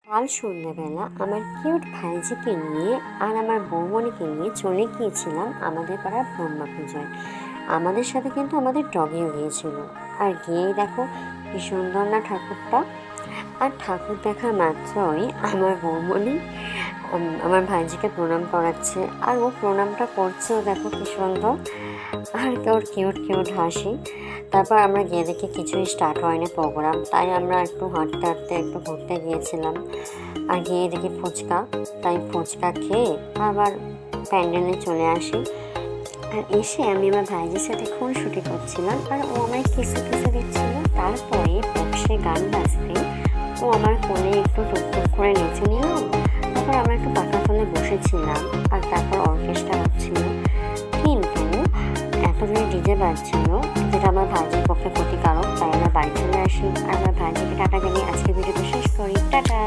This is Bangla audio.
কাল সন্ধ্যাবেলা আমার কিউট ভাইজিকে নিয়ে আর আমার বৌমণিকে নিয়ে চলে গিয়েছিলাম আমাদের পাড়ার ব্রহ্মা পূজায়। আমাদের সাথে কিন্তু আমাদের ডগিও গিয়েছিল। আর গিয়েই দেখো কি সুন্দর না ঠাকুরটা। আর ঠাকুর দেখা মাত্রই আমার বৌমণি আমার ভাইজিকে প্রণাম করাচ্ছে, আর ও প্রণামটা করছেও দেখো কি সুন্দর। আর ওর কিউট কিউট হাসি। তারপর আমরা গিয়ে দেখি কিছুই স্টার্ট হয়নি প্রোগ্রাম, তাই আমরা একটু হাঁটতে হাঁটতে একটু ঘুরতে গিয়েছিলাম। আর গিয়ে দেখি ফুচকা, তাই ফুচকা খেয়ে আবার প্যান্ডেলে চলে আসি। আর এসে আমি আমার ভাইজির সাথে খুনসুটি করছিলাম, আর ও আমায় কিছু কিছু দিচ্ছিল। তারপরে বক্সে গান বাজতে ও আমার কোলে একটু টুকটুক করে নেচে নিল। তারপর আমরা একটু পাকা ফলে বসেছিলাম, আর তারপর অর্কেস্ট্রা হচ্ছিল। কিন্তু এত জোরে ডিজে বাজছিল যেটা আমার ভাইজির পক্ষে ক্ষতিকারক, তাই আমরা বাড়ি চলে আসি। আর আমার ভাইজিকে টাটা জানিয়ে আজকে ভিডিওটা শেষ করি। টাটা।